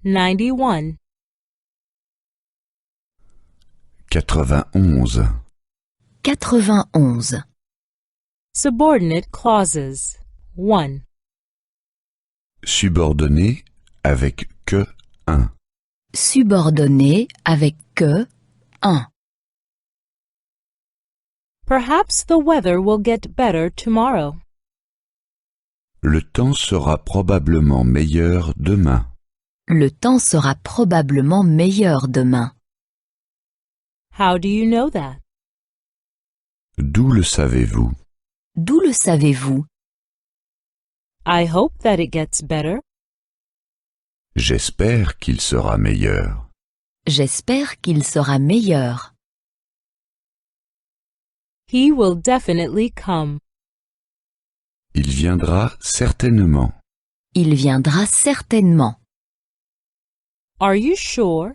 91. 91. 91. Subordinate clauses. 1. Subordonné avec que un. Subordonné avec que un. Perhaps the weather will get better tomorrow. Le temps sera probablement meilleur demain. Le temps sera probablement meilleur demain. How do you know that? D'où le savez-vous? D'où le savez-vous? I hope that it gets better. J'espère qu'il sera meilleur. J'espère qu'il sera meilleur. He will definitely come. Il viendra certainement. Il viendra certainement. Are you sure?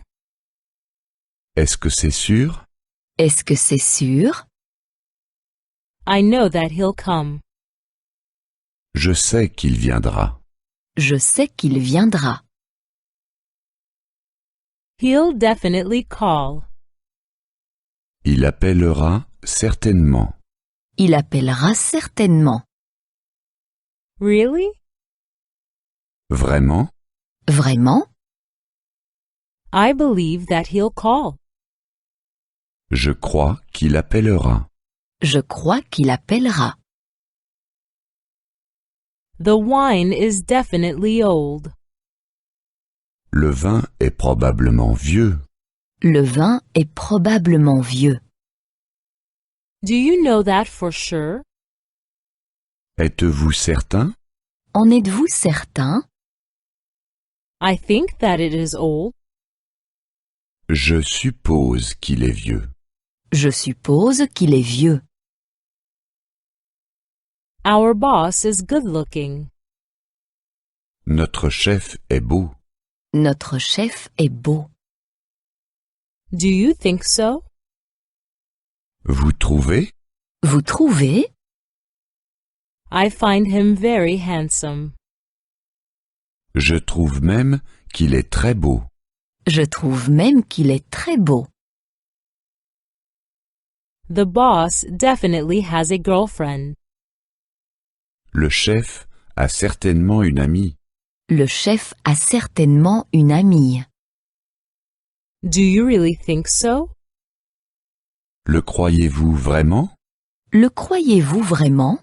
Est-ce que c'est sûr? Est-ce que c'est sûr? I know that he'll come. Je sais qu'il viendra. Je sais qu'il viendra. He'll definitely call. Il appellera certainement. Il appellera certainement. Really? Vraiment? Vraiment? I believe that he'll call. Je crois qu'il appellera. Je crois qu'il appellera. The wine is definitely old. Le vin est probablement vieux. Le vin est probablement vieux. Do you know that for sure? Êtes-vous certain? En êtes-vous certain? I think that it is old. Je suppose qu'il est vieux. Je suppose qu'il est vieux. Our boss is good looking. Notre chef est beau. Notre chef est beau. Do you think so? Vous trouvez? Vous trouvez? I find him very handsome. Je trouve même qu'il est très beau. Je trouve même qu'il est très beau. The boss definitely has a girlfriend. Le chef a certainement une amie. Le chef a certainement une amie. Do you really think so? Le croyez-vous vraiment? Le croyez-vous vraiment?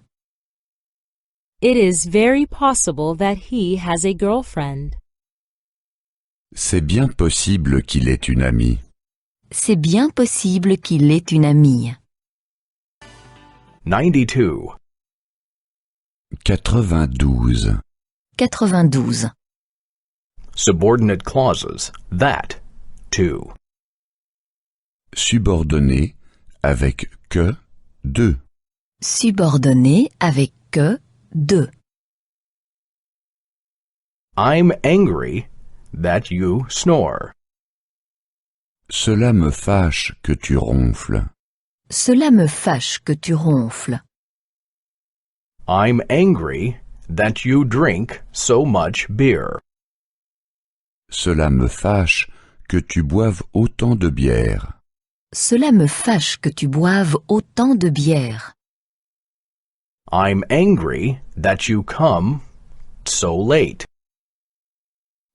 It is very possible that he has a girlfriend. C'est bien possible qu'il ait une amie. C'est bien possible qu'il ait une amie. 92. 92. 92. Subordinate clauses. That. 2. Subordonné avec que deux. Subordonné avec que deux. I'm angry that you snore. Cela me fâche que tu ronfles. Cela me fâche que tu ronfles. I'm angry that you drink so much beer. Cela me fâche que tu boives autant de bière. Cela me fâche que tu boives autant de bière. I'm angry that you come so late.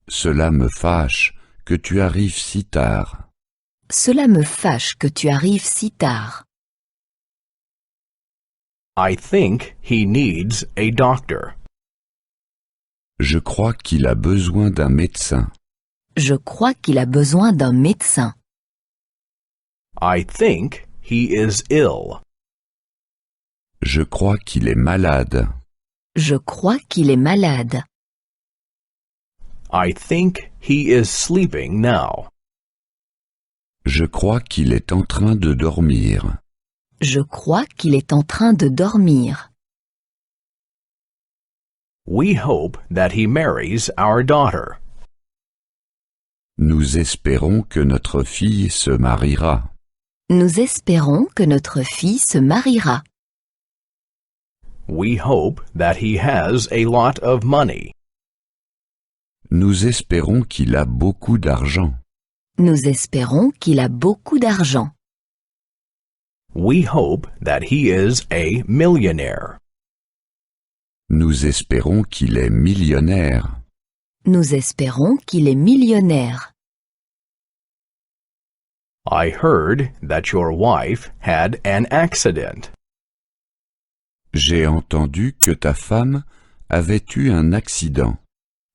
Cela me fâche que tu arrives si tard. Cela me fâche que tu arrives si tard. I think he needs a doctor. Je crois qu'il a besoin d'un médecin. Je crois qu'il a besoin d'un médecin. I think he is ill. Je crois qu'il est malade. Je crois qu'il est malade. I think he is sleeping now. Je crois qu'il est en train de dormir. Je crois qu'il est en train de dormir. We hope that he marries our daughter. Nous espérons que notre fille se mariera. Nous espérons que notre fille se mariera. We hope that he has a lot of money. Nous espérons qu'il a beaucoup d'argent. Nous espérons qu'il a beaucoup d'argent. We hope that he is a millionaire. Nous espérons qu'il est millionnaire. Nous espérons qu'il est millionnaire. I heard that your wife had an accident. J'ai entendu que ta femme avait eu un accident.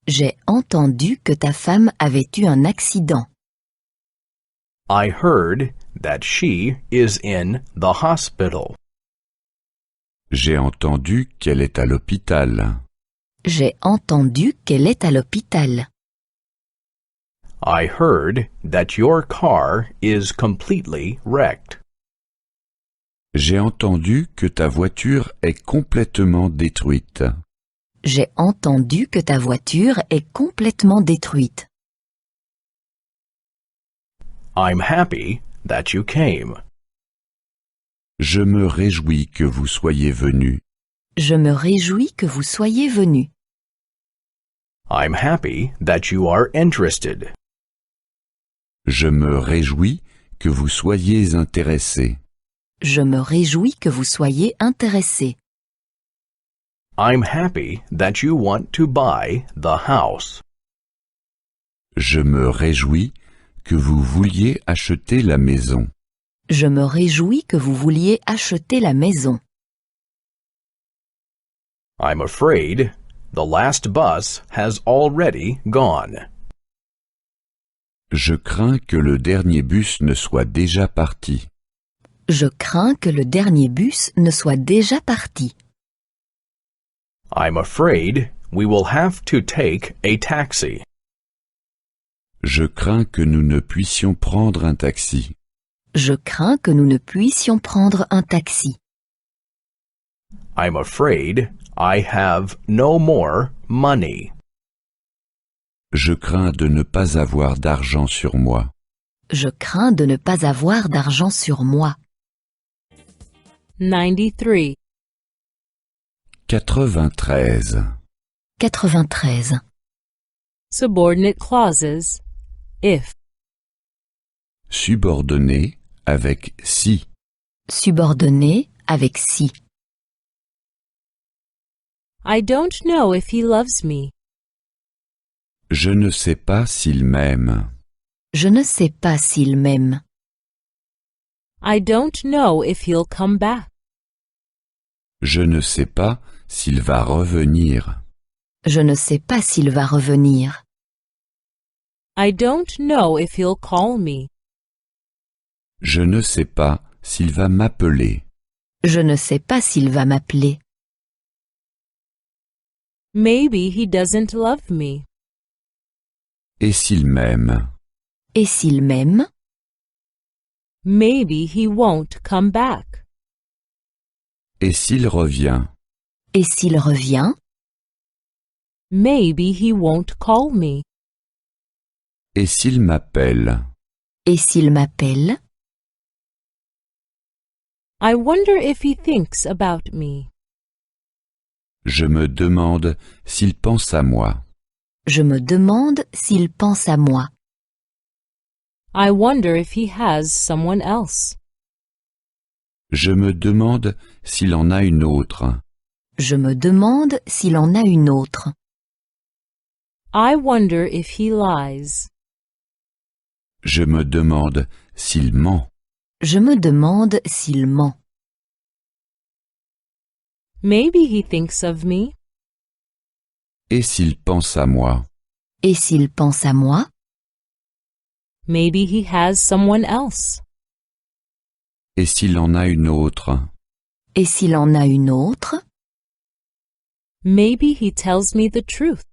J'ai entendu que ta femme avait eu un accident. I heard that she is in the hospital. J'ai entendu qu'elle est à l'hôpital. J'ai entendu qu'elle est à l'hôpital. I heard that your car is completely wrecked. J'ai entendu que ta voiture est complètement détruite. J'ai entendu que ta voiture est complètement détruite. I'm happy that you came. Je me réjouis que vous soyez venus. Je me réjouis que vous soyez venu. I'm happy that you are interested. Je me réjouis que vous soyez intéressés. Je me réjouis que vous soyez intéressé. I'm happy that you want to buy the house. Je me réjouis que vous vouliez acheter la maison. Je me réjouis que vous vouliez acheter la maison. I'm afraid the last bus has already gone. Je crains que le dernier bus ne soit déjà parti. Je crains que le dernier bus ne soit déjà parti. I'm afraid we will have to take a taxi. Je crains que nous ne puissions prendre un taxi. Je crains que nous ne puissions prendre un taxi. I'm afraid I have no more money. Je crains de ne pas avoir d'argent sur moi. Je crains de ne pas avoir d'argent sur moi. 93. 93. 93. Subordinate clauses. If. Subordonné avec si. Subordonné avec si. I don't know if he loves me. Je ne sais pas s'il m'aime. Je ne sais pas s'il m'aime. I don't know if he'll come back. Je ne sais pas s'il va revenir. Je ne sais pas s'il va revenir. I don't know if he'll call me. Je ne sais pas s'il va m'appeler. Je ne sais pas s'il va m'appeler. Maybe he doesn't love me. Et s'il m'aime? Et s'il m'aime? Maybe he won't come back. Et s'il revient? Et s'il revient? Maybe he won't call me. Et s'il m'appelle? Et s'il m'appelle? I wonder if he thinks about me. Je me demande s'il pense à moi. Je me demande s'il pense à moi. I wonder if he has someone else. Je me demande s'il en a une autre. Je me demande s'il en a une autre. I wonder if he lies. Je me demande s'il ment. Je me demande s'il ment. Maybe he thinks of me. Et s'il pense à moi? Et s'il pense à moi? Maybe he has someone else. Et s'il en a une autre? Et s'il en a une autre? Maybe he tells me the truth.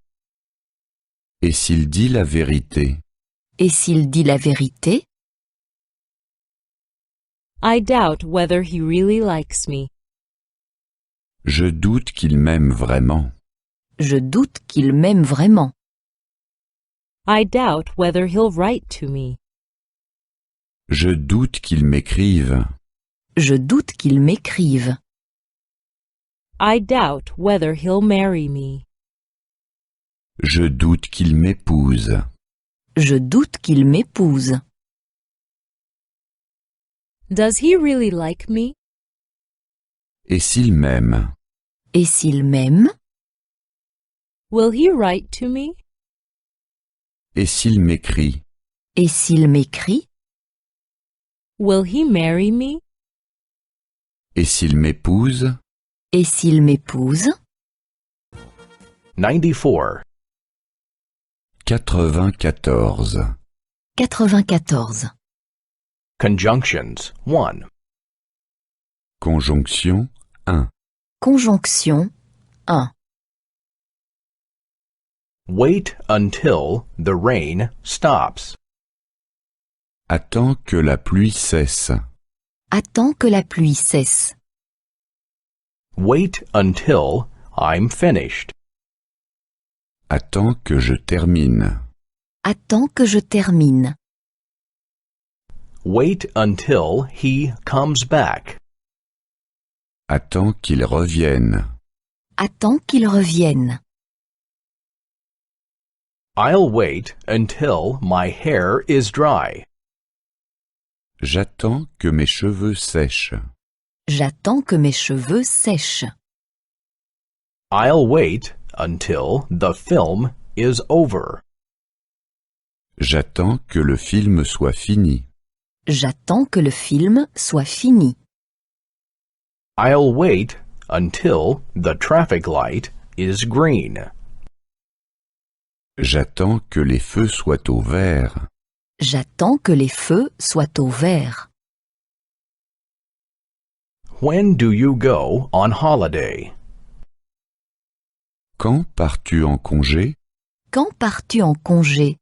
Et s'il dit la vérité? Et s'il dit la vérité? I doubt whether he really likes me. Je doute qu'il m'aime vraiment. Je doute qu'il m'aime vraiment. I doubt whether he'll write to me. Je doute qu'il m'écrive. Je doute qu'il m'écrive. I doubt whether he'll marry me. Je doute qu'il m'épouse. Je doute qu'il m'épouse. Does he really like me? Et s'il m'aime? Et s'il m'aime? Will he write to me? Et s'il m'écrit? Et s'il m'écrit? Will he marry me? Et s'il m'épouse? Et s'il m'épouse? 94. 94. 94. Conjunctions 1. Conjonction 1. Conjonction 1. Wait until the rain stops. Attends que la pluie cesse. Attends que la pluie cesse. Wait until I'm finished. Attends que je termine. Attends que je termine. Wait until he comes back. Attends qu'il revienne. Attends qu'il revienne. I'll wait until my hair is dry. J'attends que mes cheveux sèchent. J'attends que mes cheveux sèchent. I'll wait until the film is over. J'attends que le film soit fini. J'attends que le film soit fini. I'll wait until the traffic light is green. J'attends que les feux soient au vert. J'attends que les feux soient au vert. When do you go on holiday? Quand pars-tu en congé? Quand pars-tu en congé?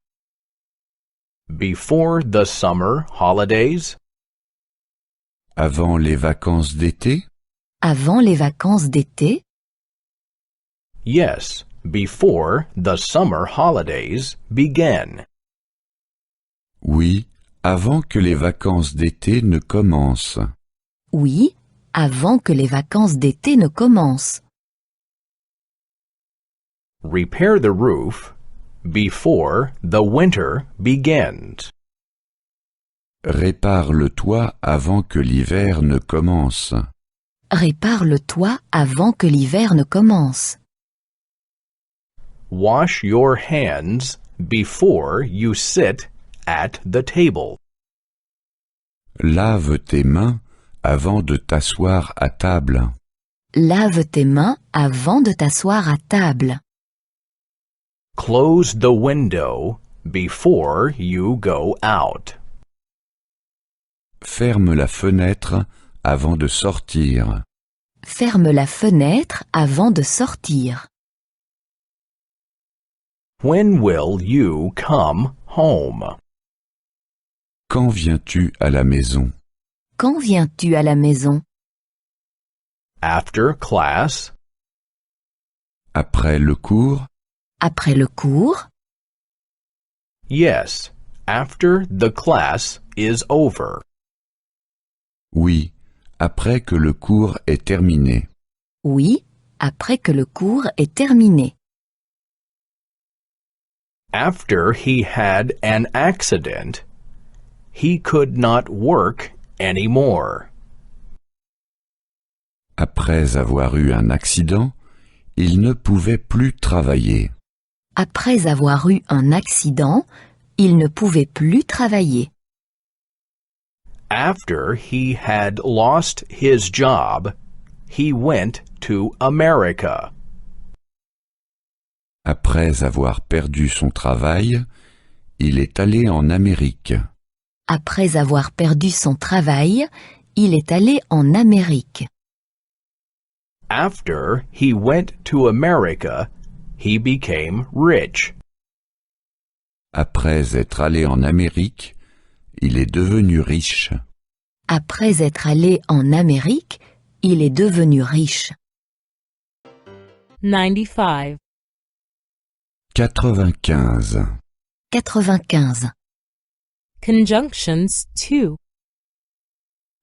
Before the summer holidays? Avant les vacances d'été? Avant les vacances d'été? Yes, before the summer holidays begin. Oui, avant que les vacances d'été ne commencent. Oui, avant que les vacances d'été ne commencent. Repair the roof before the winter begins. Répare le toit avant que l'hiver ne commence. Répare le toit avant que l'hiver ne commence. Wash your hands before you sit at the table. Lave tes mains avant de t'asseoir à table. Lave tes mains avant de t'asseoir à table. Close the window before you go out. Ferme la fenêtre avant de sortir. Ferme la fenêtre avant de sortir. When will you come home? Quand viens-tu à la maison? Quand viens-tu à la maison? After class? Après le cours? Après le cours? Yes, after the class is over. Oui, après que le cours est terminé. Oui, après que le cours est terminé. After he had an accident, he could not work anymore. Après avoir eu un accident, il ne pouvait plus travailler. Après avoir eu un accident, il ne pouvait plus travailler. After he had lost his job, he went to America. Après avoir perdu son travail, il est allé en Amérique. Après avoir perdu son travail, il est allé en Amérique. After he went to America, he became rich. Après être allé en Amérique, il est devenu riche. Après être allé en Amérique, il est devenu riche. 95. 95. 95. Conjunctions 2.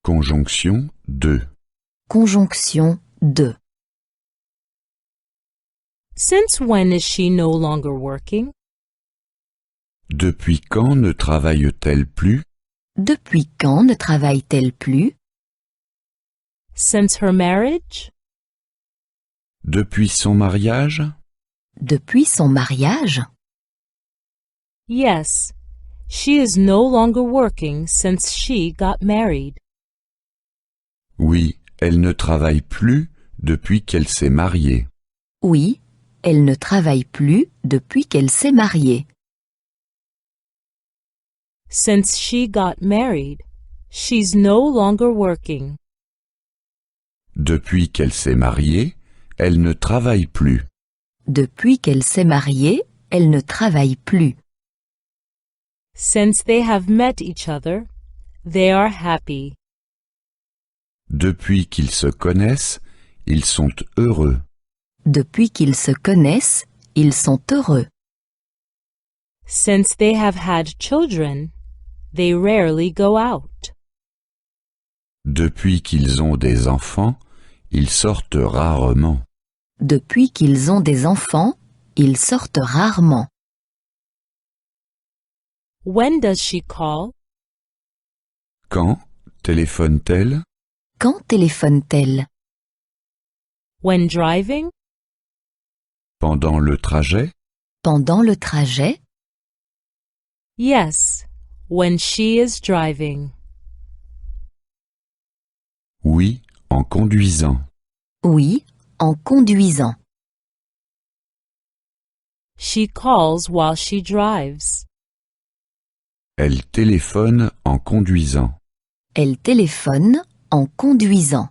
Conjonction 2. Conjonction 2. Since when is she no longer working? Depuis quand ne travaille-t-elle plus? Depuis quand ne travaille-t-elle plus? Since her marriage? Depuis son mariage? Depuis son mariage? Yes, she is no longer working since she got married. Oui, elle ne travaille plus depuis qu'elle s'est mariée. Oui, elle ne travaille plus depuis qu'elle s'est mariée. Since she got married, she's no longer working. Depuis qu'elle s'est mariée, elle ne travaille plus. Depuis qu'elle s'est mariée, elle ne travaille plus. Since they have met each other, they are happy. Depuis qu'ils se connaissent, ils sont heureux. Depuis qu'ils se connaissent, ils sont heureux. Since they have had children, they rarely go out. Depuis qu'ils ont des enfants, ils sortent rarement. Depuis qu'ils ont des enfants, ils sortent rarement. When does she call? Quand téléphone-t-elle? Quand téléphone-t-elle? When driving? Pendant le trajet? Pendant le trajet? Yes, when she is driving. Oui, en conduisant. Oui, en conduisant. She calls while she drives. Elle téléphone en conduisant. Elle téléphone en conduisant.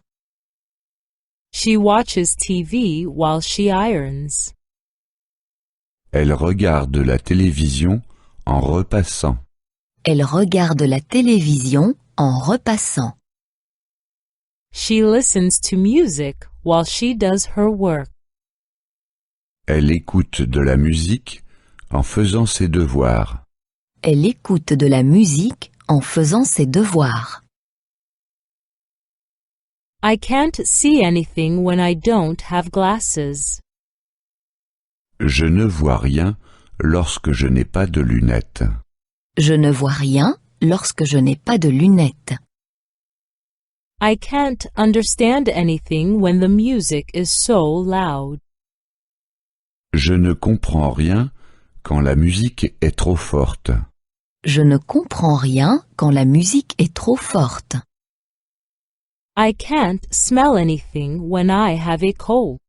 She watches TV while she irons. Elle regarde la télévision en repassant. Elle regarde la télévision en repassant. She listens to music while she does her work. Elle écoute de la musique en faisant ses devoirs. Elle écoute de la musique en faisant ses devoirs. I can't see anything when I don't have glasses. Je ne vois rien lorsque je n'ai pas de lunettes. Je ne vois rien lorsque je n'ai pas de lunettes. I can't understand anything when the music is so loud. Je ne comprends rien quand la musique est trop forte. Je ne comprends rien quand la musique est trop forte. I can't smell anything when I have a cold.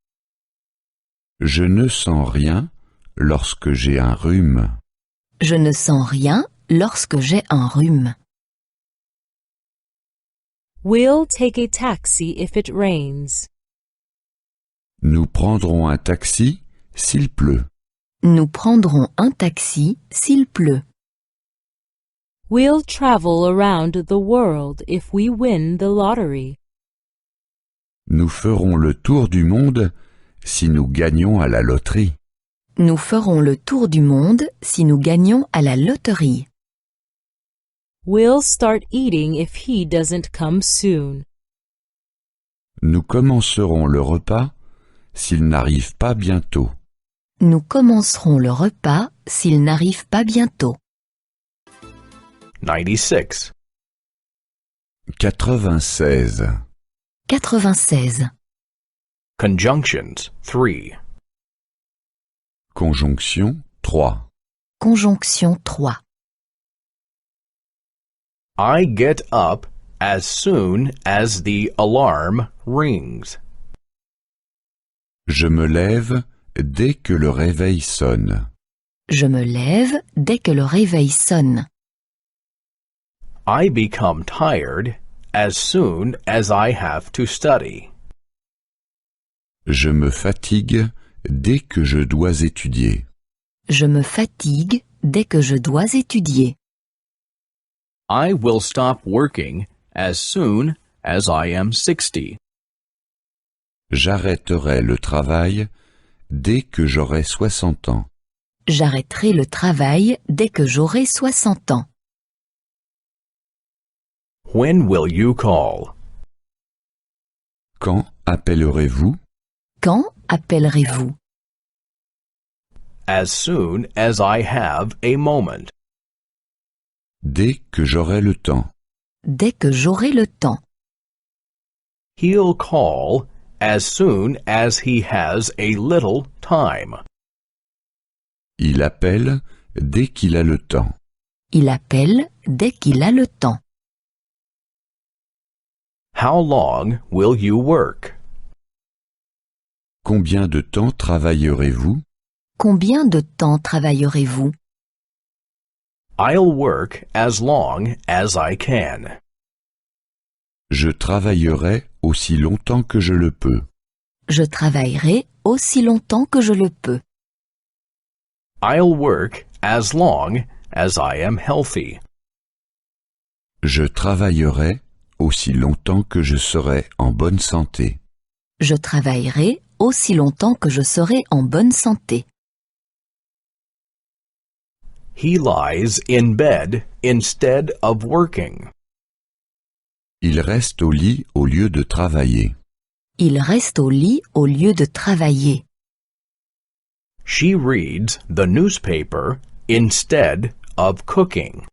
Je ne sens rien lorsque j'ai un rhume. Je ne sens rien lorsque j'ai un rhume. We'll take a taxi if it rains. Nous prendrons un taxi s'il pleut. Nous prendrons un taxi s'il pleut. We'll travel around the world if we win the lottery. Nous ferons le tour du monde si nous gagnons à la loterie. Nous ferons le tour du monde si nous gagnons à la loterie. We'll start eating if he doesn't come soon. Nous commencerons le repas s'il n'arrive pas bientôt. Nous commencerons le repas s'il n'arrive pas bientôt. 96. 96. 96. Conjunctions 3. Conjonction 3. Conjonction 3. I get up as soon as the alarm rings. Je me lève dès que le réveil sonne. Je me lève dès que le réveil sonne. I become tired as soon as I have to study. Je me fatigue dès que je dois étudier. Je me fatigue dès que je dois étudier. I will stop working as soon as I am 60. J'arrêterai le travail dès que j'aurai 60 ans. J'arrêterai le travail dès que j'aurai 60 ans. When will you call? Quand appellerez-vous? Quand appellerez-vous? as soon as I have a moment. Dès que j'aurai le temps. Dès que j'aurai le temps. He'll call as soon as he has a little time. Il appelle dès qu'il a le temps. Il appelle dès qu'il a le temps. How long will you work? Combien de temps travaillerez-vous? Combien de temps travaillerez-vous? I'll work as long as I can. Je travaillerai aussi longtemps que je le peux. Je travaillerai aussi longtemps que je le peux. I'll work as long as I am healthy. Je travaillerai aussi longtemps que je serai en bonne santé. Je travaillerai aussi longtemps que je serai en bonne santé. He lies in bed instead of working. Il reste au lit au lieu de travailler. Il reste au lit au lieu de travailler. She reads the newspaper instead of cooking.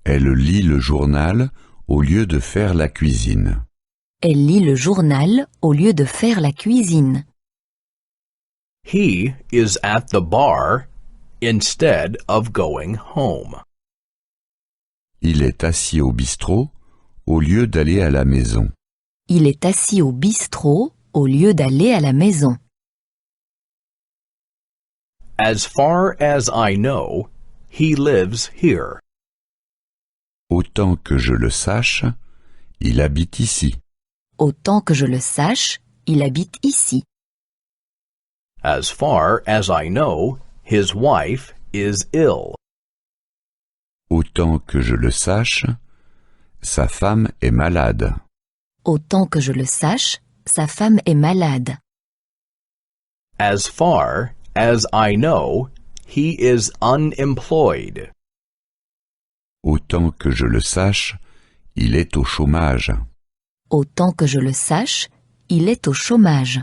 Elle lit le journal au lieu de faire la cuisine. Elle lit le journal au lieu de faire la cuisine. He is at the bar instead of going home. Il est assis au bistrot au lieu d'aller à la maison. Il est assis au bistrot au lieu d'aller à la maison. As far as I know, he lives here. Autant que je le sache, il habite ici. Autant que je le sache, il habite ici. As far as I know, his wife is ill. Autant que je le sache, sa femme est malade. Autant que je le sache, sa femme est malade. As far as I know, he is unemployed. Autant que je le sache, il est au chômage. Autant que je le sache, il est au chômage.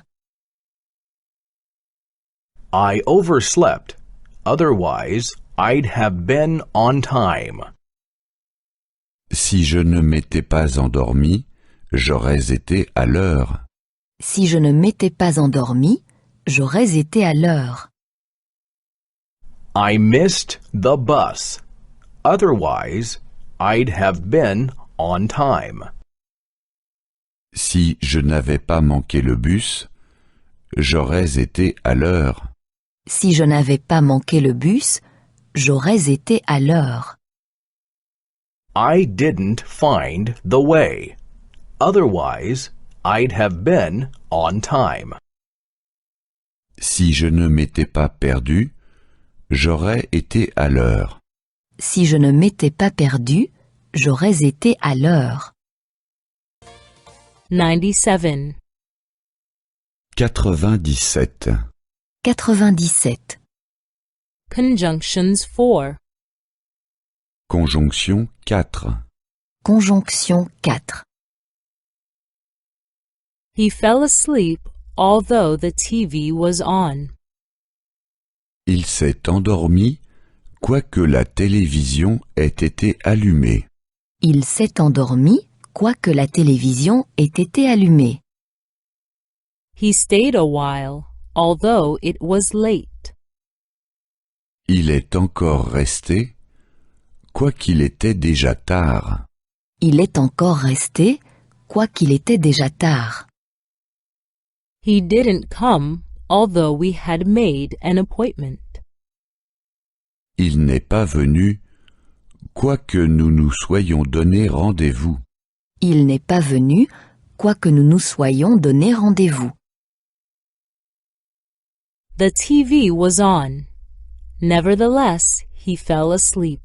I overslept. Otherwise, I'd have been on time. Si je ne m'étais pas endormi, j'aurais été à l'heure. Si je ne m'étais pas endormi, j'aurais été à l'heure. I missed the bus. Otherwise, I'd have been on time. Si je n'avais pas manqué le bus, j'aurais été à l'heure. Si je n'avais pas manqué le bus, j'aurais été à l'heure. I didn't find the way. Otherwise, I'd have been on time. Si je ne m'étais pas perdu, j'aurais été à l'heure. Si je ne m'étais pas perdu, j'aurais été à l'heure. 97. 97. 97. Conjunctions 4. Conjonction 4. Conjonction 4. He fell asleep although the TV was on. Il s'est endormi, quoique la télévision ait été allumée. Il s'est endormi, quoique la télévision ait été allumée. He stayed a while, although it was late. Il est encore resté, quoiqu'il était déjà tard. Il est encore resté, quoiqu'il était déjà tard. He didn't come, although we had made an appointment. Il n'est pas venu, quoique nous nous soyons donné rendez-vous. Il n'est pas venu, quoique nous nous soyons donné rendez-vous. The TV was on. Nevertheless, he fell asleep.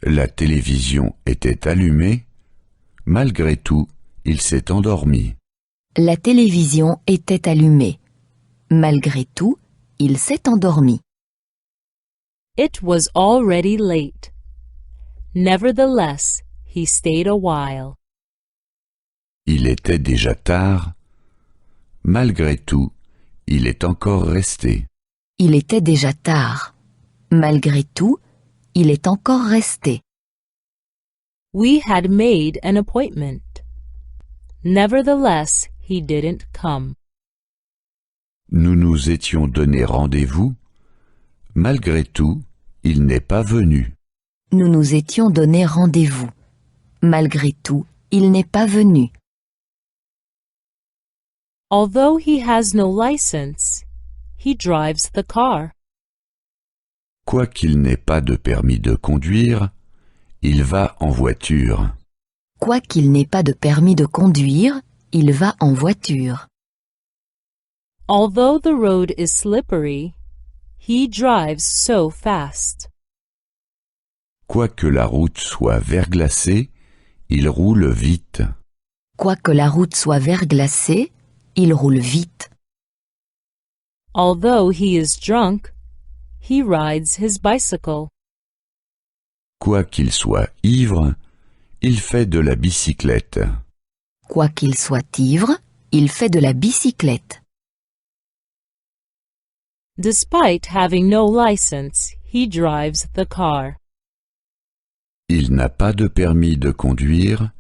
La télévision était allumée, malgré tout, il s'est endormi. La télévision était allumée. Malgré tout, il s'est endormi. It was already late. Nevertheless, he stayed a while. Il était déjà tard, malgré tout, il est encore resté. Il était déjà tard. Malgré tout, il est encore resté. We had made an appointment. Nevertheless, he didn't come. Nous nous étions donné rendez-vous. Malgré tout, il n'est pas venu. Nous nous étions donné rendez-vous. Malgré tout, il n'est pas venu. Although he has no license, he drives the car. Quoiqu'il n'ait pas de permis de conduire, il va en voiture. Quoiqu'il n'ait pas de permis de conduire, il va en voiture. Although the road is slippery, he drives so fast. Quoique la route soit verglacée, il roule vite. Quoique la route soit verglacée, il roule vite. Although he is drunk, he rides his bicycle. Quoiqu'il soit ivre, il fait de la bicyclette. Quoiqu'il soit ivre, il fait de la bicyclette. Despite having no license, he drives the car. Il n'a pas de permis de conduire.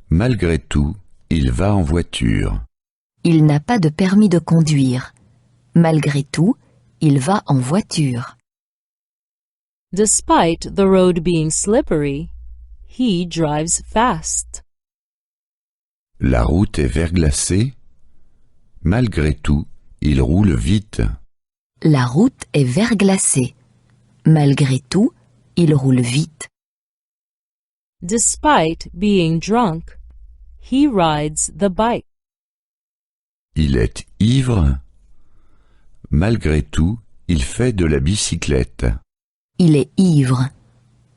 Malgré tout, il va en voiture. Il n'a pas de permis de conduire. Malgré tout, il va en voiture. Despite the road being slippery, he drives fast. La route est verglacée. Malgré tout, il roule vite. La route est verglacée. Malgré tout, il roule vite. Despite being drunk, he rides the bike. Il est ivre. Malgré tout, il fait de la bicyclette. Il est ivre.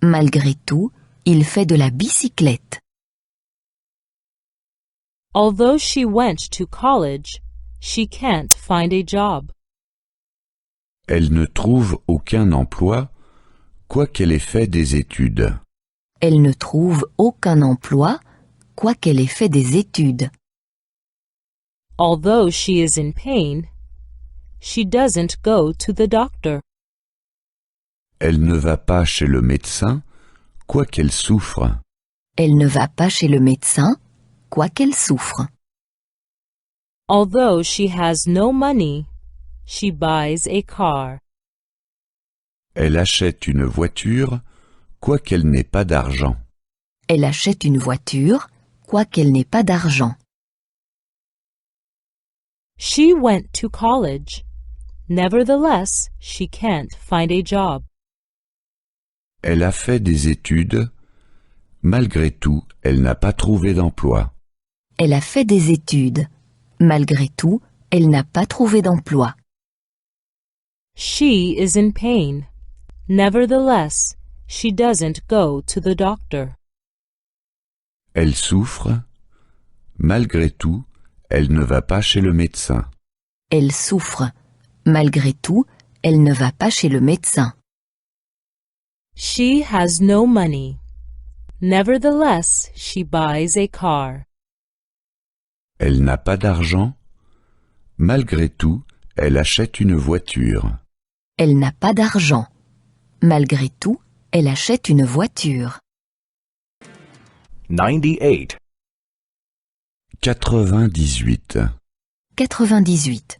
Malgré tout, il fait de la bicyclette. Although she went to college, she can't find a job. Elle ne trouve aucun emploi, quoiqu'elle ait fait des études. Elle ne trouve aucun emploi, quoiqu'elle ait fait des études. Although she is in pain, she doesn't go to the doctor. Elle ne va pas chez le médecin, quoiqu'elle souffre. Elle ne va pas chez le médecin, quoiqu'elle souffre. Although she has no money, she buys a car. Elle achète une voiture, quoiqu'elle n'ait pas d'argent. Elle achète une voiture, quoiqu'elle n'ait pas d'argent. She went to college. Nevertheless, she can't find a job. Elle a fait des études. Malgré tout, elle n'a pas trouvé d'emploi. Elle a fait des études. Malgré tout, elle n'a pas trouvé d'emploi. She is in pain. Nevertheless, she doesn't go to the doctor. Elle souffre. Malgré tout, elle ne va pas chez le médecin. Elle souffre. Malgré tout, elle ne va pas chez le médecin. She has no money. Nevertheless, she buys a car. Elle n'a pas d'argent. Malgré tout, elle achète une voiture. Elle n'a pas d'argent. Malgré tout, elle achète une voiture. 98. 98. 98.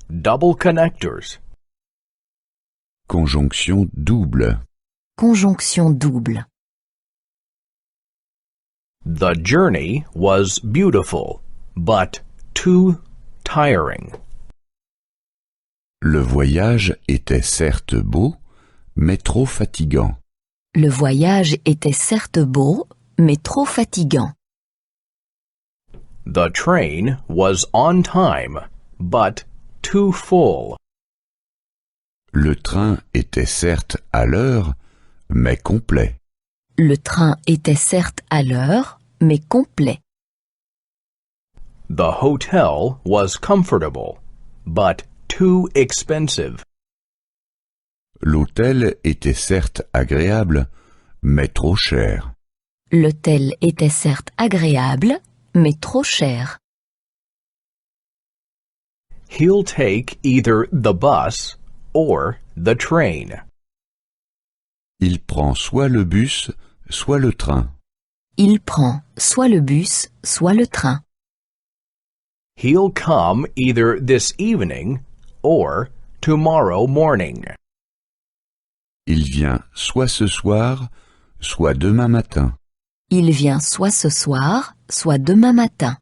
Double connectors. Conjonction double. Conjonction double. The journey was beautiful, but too tiring. Le voyage était certes beau, mais trop fatigant. Le voyage était certes beau, mais trop fatigant. The train was on time, but too full. Le train était certes à l'heure, mais complet. Le train était certes à l'heure, mais complet. The hotel was comfortable, but too expensive. L'hôtel était certes agréable, mais trop cher. L'hôtel était certes agréable, mais trop cher. He'll take either the bus or the train. Il prend soit le bus, soit le train. Il prend soit le bus, soit le train. He'll come either this evening or tomorrow morning. Il vient soit ce soir, soit demain matin. Il vient soit ce soir, soit demain matin.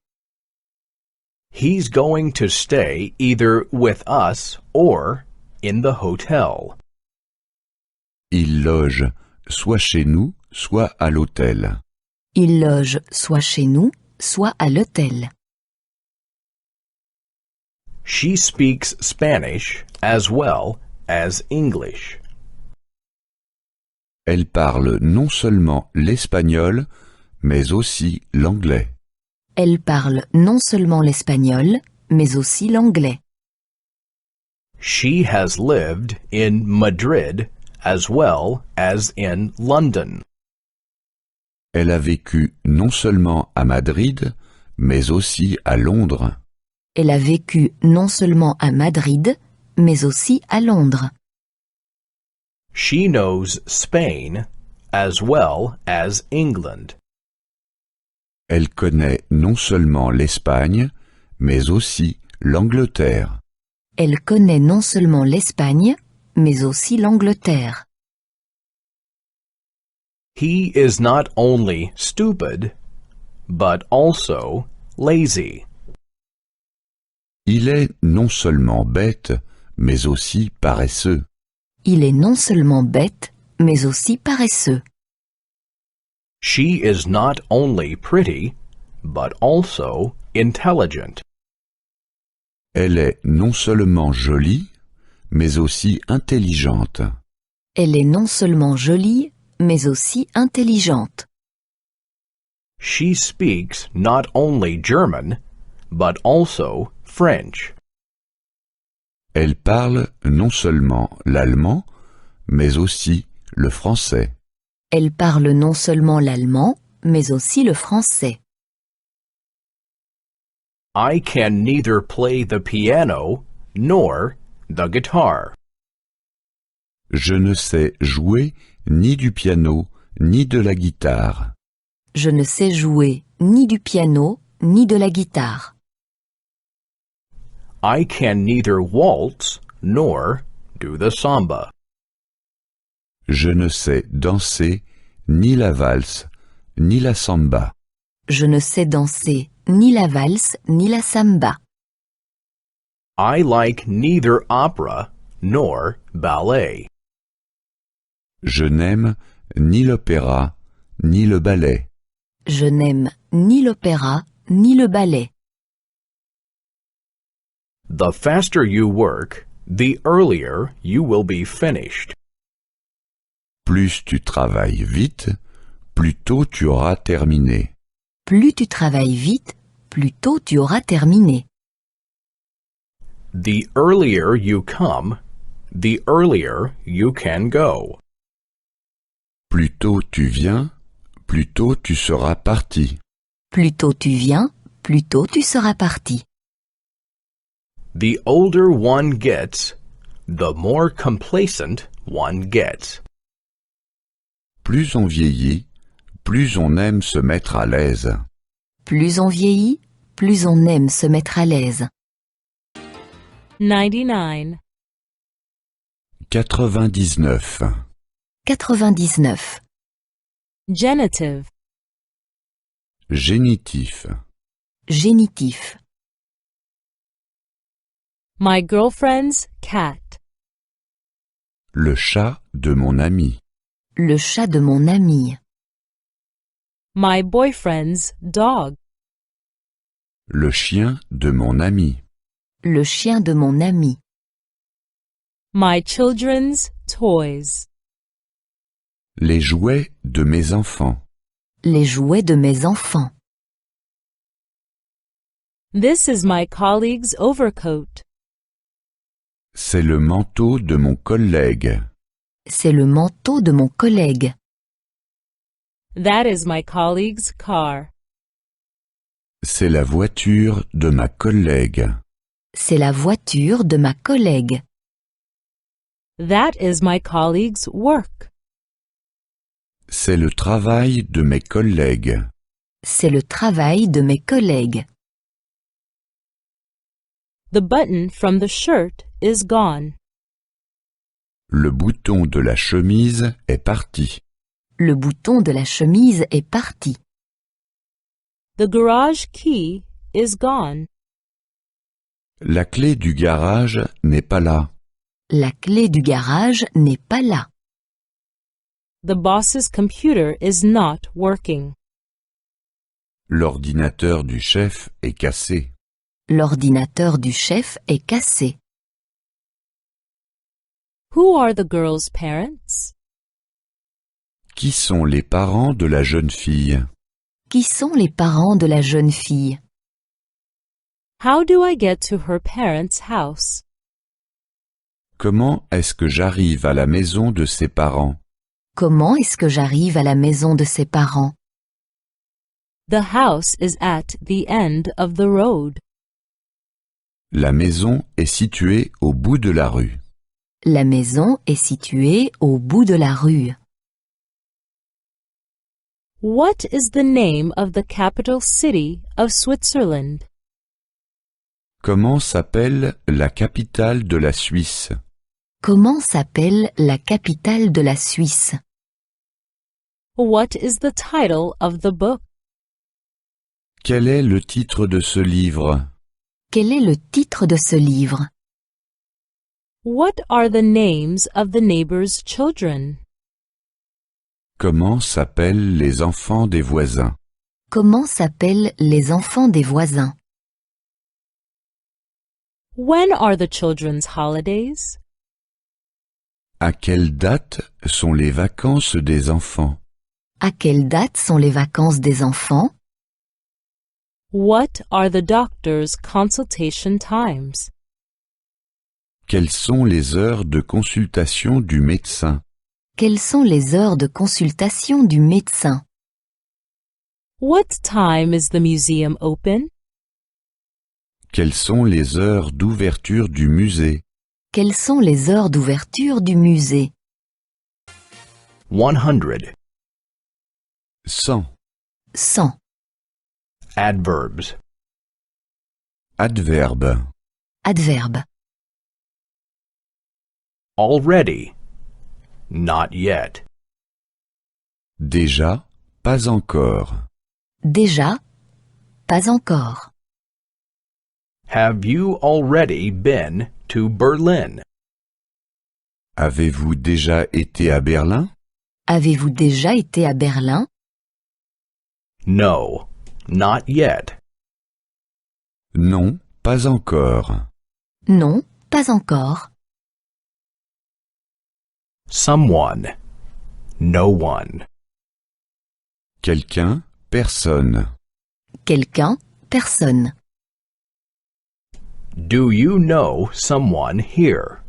He's going to stay either with us or in the hotel. Il loge soit chez nous, soit à l'hôtel. Il loge soit chez nous, soit à l'hôtel. She speaks Spanish as well as English. Elle parle non seulement l'espagnol, mais aussi l'anglais. Elle parle non seulement l'espagnol, mais aussi l'anglais. She has lived in Madrid as well as in London. Elle a vécu non seulement à Madrid, mais aussi à Londres. Elle a vécu non seulement à Madrid, mais aussi à Londres. She knows Spain as well as England. Elle connaît non seulement l'Espagne, mais aussi l'Angleterre. Elle connaît non seulement l'Espagne, mais aussi l'Angleterre. He is not only stupid, but also lazy. Il est non seulement bête, mais aussi paresseux. Il est non seulement bête, mais aussi paresseux. She is not only pretty, but also intelligent. Elle est non seulement jolie, mais aussi intelligente. Elle est non seulement jolie, mais aussi intelligente. She speaks not only German, but also French. Elle parle non seulement l'allemand, mais aussi le français. Elle parle non seulement l'allemand, mais aussi le français. I can neither play the piano nor the guitar. Je ne sais jouer ni du piano, ni de la guitare. Je ne sais jouer ni du piano, ni de la guitare. I can neither waltz nor do the samba. Je ne sais danser ni la valse, ni la samba. Je ne sais danser ni la valse, ni la samba. I like neither opera nor ballet. Je n'aime ni l'opéra, ni le ballet. Je n'aime ni l'opéra, ni le ballet. The faster you work, the earlier you will be finished. Plus tu travailles vite, plus tôt tu auras terminé. Plus tu travailles vite, plus tôt tu auras terminé. The earlier you come, the earlier you can go. Plus tôt tu viens, plus tôt tu seras parti. Plus tôt tu viens, plus tôt tu seras parti. The older one gets, the more complacent one gets. Plus on vieillit, plus on aime se mettre à l'aise. Plus on vieillit, plus on aime se mettre à l'aise. 99. 99. 99. Genitive. Génitif. Génitif. My girlfriend's cat. Le chat de mon ami. Le chat de mon ami. My boyfriend's dog. Le chien de mon ami. Le chien de mon ami. My children's toys. Les jouets de mes enfants. Les jouets de mes enfants. This is my colleague's overcoat. C'est le manteau de mon collègue. C'est le manteau de mon collègue. That is my colleague's car. C'est la voiture de ma collègue. C'est la voiture de ma collègue. That is my colleague's work. C'est le travail de mes collègues. C'est le travail de mes collègues. The button from the shirt is gone. Le bouton de la chemise est parti. Le bouton de la chemise est parti. The garage key is gone. La clé du garage n'est pas là. La clé du garage n'est pas là. The boss's computer is not working. L'ordinateur du chef est cassé. L'ordinateur du chef est cassé. Who are the girl's parents? Qui sont les parents de la jeune fille? Qui sont les parents de la jeune fille? How do I get to her parents' house? Comment est-ce que j'arrive à la maison de ses parents? Comment est-ce que j'arrive à la maison de ses parents? The house is at the end of the road. La maison est située au bout de la rue. La maison est située au bout de la rue. What is the name of the capital city of Switzerland? Comment s'appelle la capitale de la Suisse? Comment s'appelle la capitale de la Suisse? What is the title of the book? Quel est le titre de ce livre? Quel est le titre de ce livre? What are the names of the neighbor's children? Comment s'appellent les enfants des voisins? Comment s'appellent les enfants des voisins? When are the children's holidays? À quelle date sont les vacances des enfants? À quelle date sont les vacances des enfants? What are the doctor's consultation times? Quelles sont les heures de consultation du médecin? Quelles sont les heures de consultation du médecin? What time is the museum open? Quelles sont les heures d'ouverture du musée? Quelles sont les heures d'ouverture du musée? 100. 100. 100. Adverbs. Adverbe. Adverbe. Already. Not yet. Déjà, pas encore. Déjà, pas encore. Have you already been to Berlin? Avez-vous déjà été à Berlin? Avez-vous déjà été à Berlin? No, not yet. Non, pas encore. Non, pas encore. Someone. No one. Quelqu'un, personne. Quelqu'un, personne. Do you know someone here?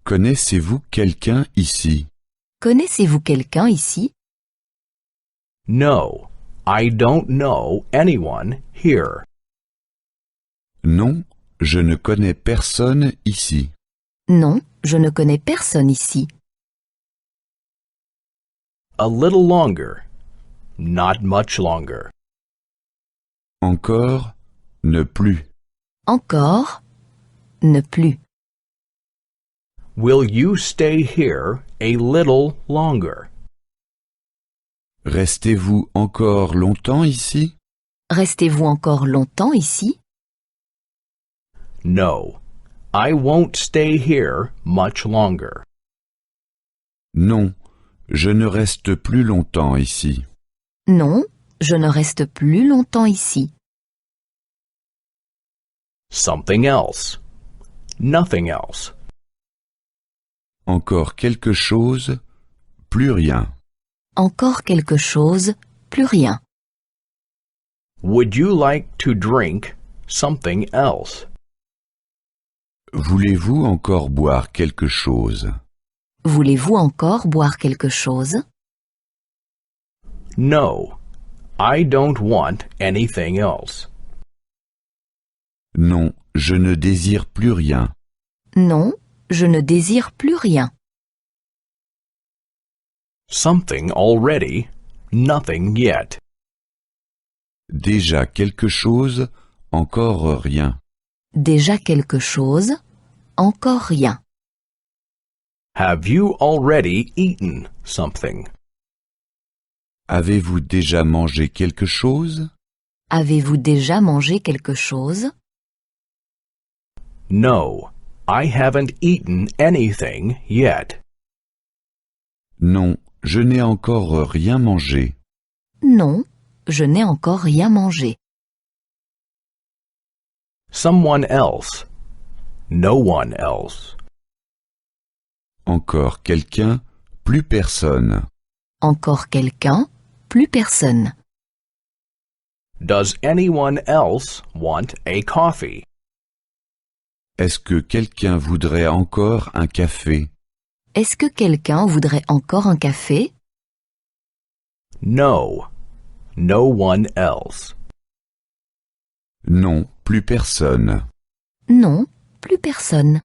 Connaissez-vous quelqu'un ici? Connaissez-vous quelqu'un ici? No, I don't know anyone here. Non, je ne connais personne ici. Non, je ne connais personne ici. A little longer. Not much longer. Encore, ne plus. Encore, ne plus. Will you stay here a little longer? Restez-vous encore longtemps ici? Restez-vous encore longtemps ici? No, I won't stay here much longer. Non, je ne reste plus longtemps ici. Non, je ne reste plus longtemps ici. Something else. Nothing else. Encore quelque chose, plus rien. Encore quelque chose, plus rien. Would you like to drink something else? Voulez-vous encore boire quelque chose? Voulez-vous encore boire quelque chose? No, I don't want anything else. Non, je ne désire plus rien. Non, je ne désire plus rien. Something already, nothing yet. Déjà quelque chose, encore rien. Déjà quelque chose, encore rien. Have you already eaten something? Avez-vous déjà mangé quelque chose? Avez-vous déjà mangé quelque chose? No, I haven't eaten anything yet. Non, je n'ai encore rien mangé. Non, je n'ai encore rien mangé. Someone else. No one else. Encore quelqu'un, plus personne. Encore quelqu'un, plus personne. Does anyone else want a coffee? Est-ce que quelqu'un voudrait encore un café? Est-ce que quelqu'un voudrait encore un café? No. No one else. Non, plus personne. Non, plus personne.